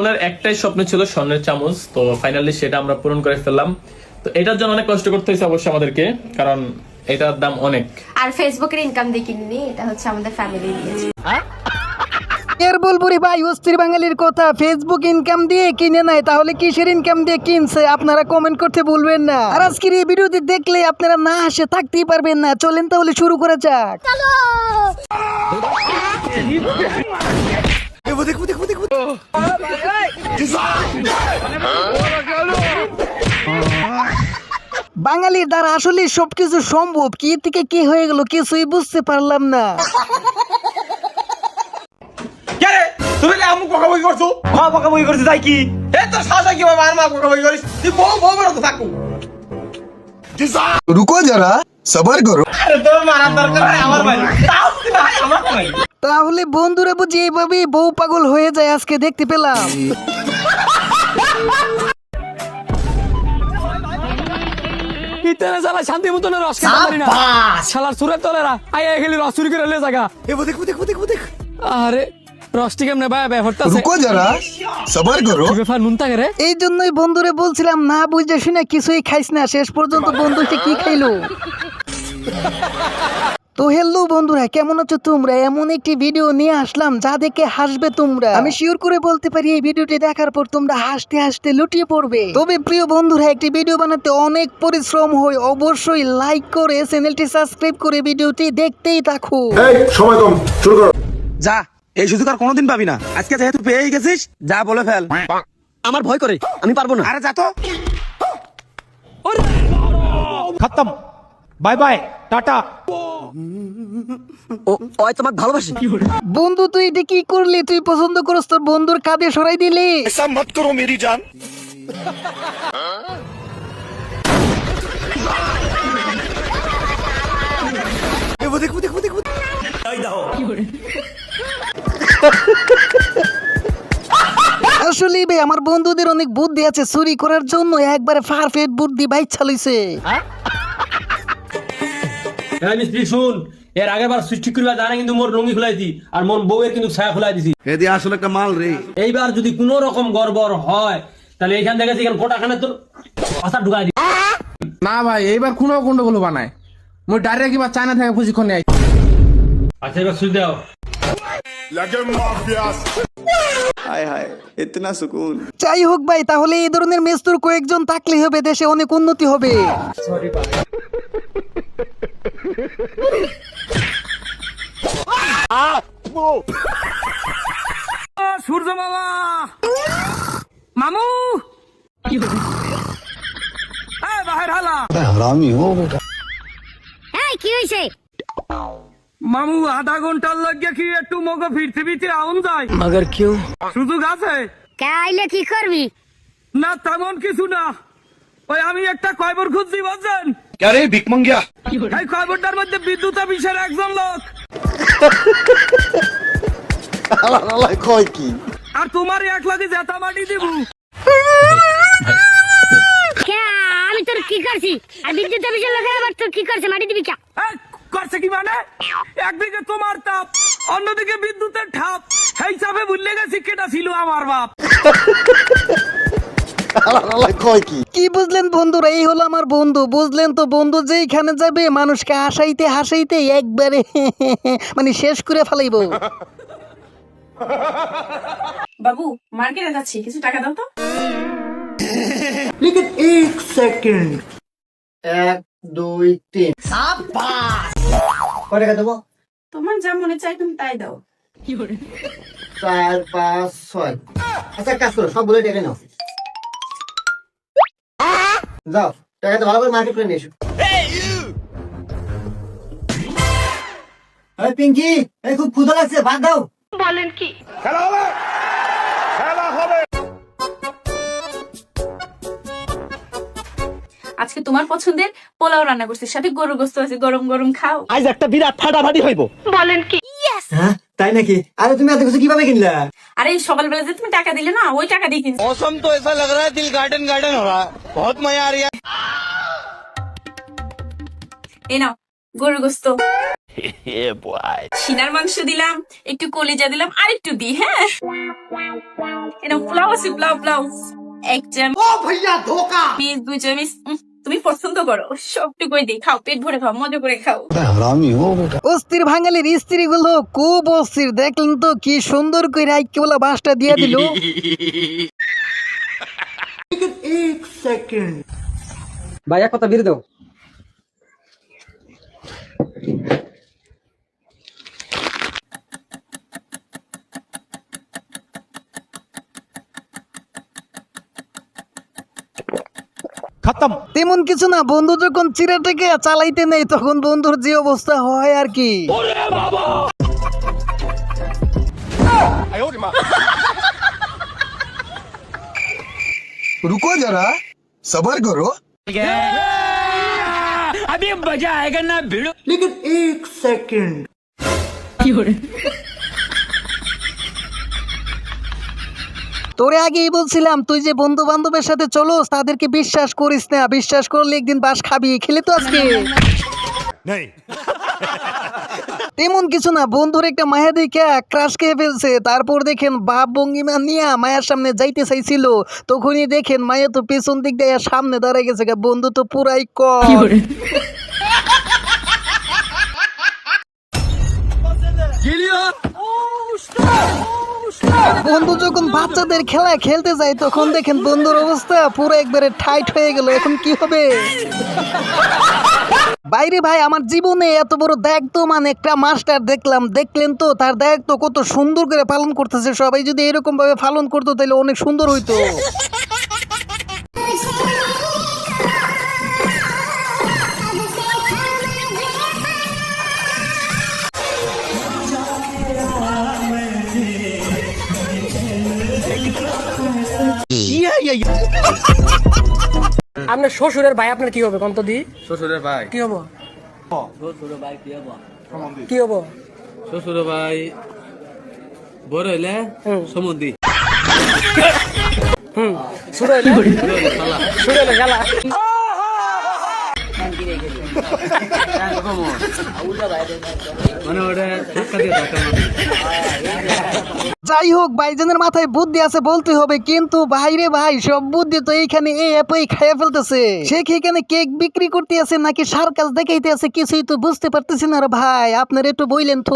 ওনার একটাই স্বপ্ন ছিল স্বর্ণের চামচ, তো ফাইনালি সেটা আমরা পূরণ করে ফেললাম। তো এটার জন্য অনেক কষ্ট করতে হয়েছে অবশ্যই আমাদেরকে, কারণ এটার দাম অনেক। আর ফেসবুকের ইনকাম দিয়ে কিনিনি, এটা হচ্ছে আমাদের ফ্যামিলি দিয়েছে। এর বলবো রে ভাই, অস্থির বাঙালির কথা। ফেসবুক ইনকাম দিয়ে কিনে নাই, তাহলে কিসের ইনকাম দিয়ে কিনছে আপনারা কমেন্ট করতে ভুলবেন না। আর আজকের এই ভিডিওটি দেখলে আপনারা না হাসে থাকতেই পারবেন না। চলেন তাহলে শুরু করা যাক। বাঙালির দ্বারা আসলে সবকিছু সম্ভব, কি থেকে কি হয়ে গেল কিছুই বুঝতে পারলাম না। তুমি আমু বকাবকি করছো? হ্যাঁ বকাবকি করছি, তাই কি? এ তো সাজা কি বাবা, আর মা বকাবকি করিস? তুই বউ বউ বড় তো থাকু। रुको जरा सबर करो। আরে তোর মারার দরকার নাই আমার ভাই। তাও তুই ভাই আমার ভাই। তাহলে বন্ধুরা বুঝি এইভাবে বউ পাগল হয়ে যায়, আজকে দেখতে পেলাম। ইতানে শালা শান্তি মতন রস খেতে পারি না। শালার সুরের তলেরা আইয়া খেলি রস চুরি করে লে জায়গা। এ দেখ। আরে রসটি কেমনে ভাই ব্যাপারটা আছে। रुको जरा सबर करो। ব্যাপার নুনতা করে। এই জন্যই বন্ধুরে বলছিলাম না বুঝে শুনে কিছুই খাইস না। শেষ পর্যন্ত বন্ধুকে কি খাইলো। তো হ্যালো বন্ধুরা, কেমন আছো তোমরা? এমন একটি ভিডিও নিয়ে আসলাম যা দেখে হাসবে তোমরা। আমি শিওর করে বলতে পারি এই ভিডিওটি দেখার পর তোমরা হাসতে হাসতে লুটিয়ে পড়বে। তবে প্রিয় বন্ধুরা, একটি ভিডিও বানাতে অনেক পরিশ্রম হয়। অবশ্যই লাইক করে চ্যানেলটি সাবস্ক্রাইব করে ভিডিওটি দেখতেই থাকো। এই সময় কম, শুরু করো। যা, এই সুযোগ আর কোনোদিন পাবি না। আজকে যেহেতু পেয়ে গেছিস, যা বলে ফেল। আমার ভয় করে, আমি পারবো না। আরে যা তো। खत्म बाय बाय टाटा। ওই তোমাকে ভালোবাসি। বন্ধু তুই এটা কি করলি? তুই পছন্দ করস, তোর বন্ধুর কাঁধে সরাই দিলি। ऐसा मत करो मेरी जान। আসলে ভাই আমার বন্ধুদের অনেক বুদ্ধি আছে, চুরি করার জন্য একবারে পারফেক্ট বুদ্ধি বাইক চালাইছে। মিস্ত্রি শুন, এর আগের বার সুইচ ঠিক করবা জানা কিন্তু মোর রঙি খুলাই দি, আর মোর বউয়ের কিন্তু ছায়া খুলাই দিছি। হেদি আসলে একটা মাল রে। এইবার যদি কোনো রকম গড়বড় হয় তাহলে এইখান থেকে এখানে গোটাখানে তোর আশা ঢুকাই দি। না ভাই এইবার কোনো গন্ডগোল বানায় মই ডাইরেক্ট এবার চায়না থেকে প্রশিক্ষণ নেই। আচ্ছা এবার সুইচ দাও। लगे माफिया। हाय हाय इतना सुकून। যাই হোক ভাই, তাহলে এই ধরনের মেস্তুর কয়েকজন থাকলে হবে, দেশে অনেক উন্নতি হবে। সূর্য মামা, মামু বাহির হালা। हरामी हो बेटा। এই কি হইছে? মামু আধা ঘন্টার লাগিয়ে কি একটু মগো ফিরতে ফিরতে আউন যায়? মগর কিউ? সুযোগ আছে কে আইলে কি করবি? না, তেমন কিছু না। ওই আমি একটা কয়বর খুঁজছি বুঝছেন। क्या रे भिक मंगिया? এই কয়বরটার মধ্যে বিদ্যুৎ অফিসের একজন লোক আল্লাহ কয় কি? আর তোমার এক লাগে জেতা মাটি দিব। কে আমি তোর কি করছি? আর বিদ্যুৎ অফিসের লোকের আবার তোর কি করছে? মাটি দিবি কে? এই, করছে কি মানে? একদিকে তোমার তাপ, অন্যদিকে বিদ্যুতের ঠাপ। এই চাপে ভুলে গেছি কেটা ছিল আমার বাপ। আল্লাহ কয় কি? কি বুঝলেন বন্ধুরা? এই হলো আমার বন্ধু, বুঝলেন তো? বন্ধু যেইখানে যাবে মানুষকে হাসাইতে হাসাইতে একবারে মানে শেষ করে ফেলাইবো। বাবু মার্কেটে যাচ্ছি, কিছু টাকা দাও তো। लेकिन एक सेकंड। 1 2 3 কয় টাকা দেবো? তোমার যা মনে চাই তুমি তাই দাও। 4 5 6। আচ্ছা কাজ করো, সব বলে টাকা নাও। যাও টাকাটা ভালো করে মার্কেট করে নিয়ে এসো। এই পিঙ্কি, এই খুব ক্ষুধা লাগছে, ভাত দাও। বলেন কি? খেলা হবে, খেলা হবে। আজকে তোমার পছন্দের পোলাও রান্না করছি, সাথে গরুর গোশত আছে, গরম গরম খাও। আজ একটা বিরাট ফাটাফাটি হইব। বলেন কি? হ্যাঁ তাই নাকি? আরে তুমি এত কিছু কিভাবে কিনলা? আরে সকালবেলা যে তুমি টাকা দিলে না, ওই টাকা দিয়ে কিনছি। मौसम तो ऐसा लग रहा है दिल गार्डन गार्डन हो रहा है। बहुत मजा आ रही है। এই নাও গরুর গোশত। সিনার মাংস দিলাম, একটু কলিজা দিলাম, আর একটু দি, হ্যাঁ এরকম পোলাও আছে, পোলাও পোলাও 1 চামচ, 2 চামচ, তুমি পছন্দ করো সবটুকুই দিই, খাও, পেট ভরে খাও, মজা করে খাও। অস্থির বাঙালির স্ত্রী গুলো খুব অস্থির, দেখলেন তো কি সুন্দর করে আইকেবলা বাসটা দিয়ে দিল। ভাই এক কথা বেরিয়ে দাও। তেমন কিছু না, বন্ধু যখন চিরাটাকে চালাইতে নেই তখন বন্ধুর যে অবস্থা হয় আর কি। रुको जरा सबर करो अभी मजा आएगा ना भिड़ो। তোরে আগেই বলছিলাম তুই যে বন্ধু বান্ধবের সাথে চলোস তাদেরকে বিশ্বাস করিস না, বিশ্বাস করলে একদিন বাস খাবি, খেলে তো আজকে। তেমন কিছু না, বন্ধুর একটা মায়া দেখে ক্রাশ খেয়ে ফেলছে, তারপর দেখেন বাপ ভঙ্গিমা নিয়ে মায়ের সামনে যাইতে চাইছিল, তখনই দেখেন মায়া তো পেছন দিক দিয়ে সামনে দাঁড়ায় গেছে, বন্ধু তো পুরাই কম। বন্ধু যখন বাচ্চাদের খেলা খেলতে যায় তখন দেখেন বন্ধুর অবস্থা পুরো একবারে টাইট হয়ে গেল, এখন কি হবে? বাইরে ভাই, আমার জীবনে এত বড় দায়িত্ব মানে একটা মাস্টার দেখলাম, দেখলেন তো তার দায়িত্ব কত সুন্দর করে পালন করতেছে। সবাই যদি এরকম ভাবে পালন করতো তাহলে অনেক সুন্দর হইতো। আপনার শ্বশুরের ভাই আপনার কি হবে কন্ত দি? শ্বশুরের ভাই কি হবো? শ্বশুরের ভাই কি হবো? কি হবো? শ্বশুরের ভাই বড় হইলে সমুদ্রি। শুরু হইলে খেলা। মানে ওটা ধাক্কা দিয়ে ধাক্কা মারে। যাই হোক, ভাইজানের মাথায় বুদ্ধি আছে বলতে হবে, কিন্তু ভাইরে ভাই সব বুদ্ধি তো এইখানে এই অ্যাপেই খাইয়া ফেলতেছে। সে কি এখানে কেক বিক্রি করতে আছে নাকি সার্কাস দেখাইতে আছে কিছুই তো বুঝতে পারতেছি না রে ভাই, আপনার একটু বললেন তো।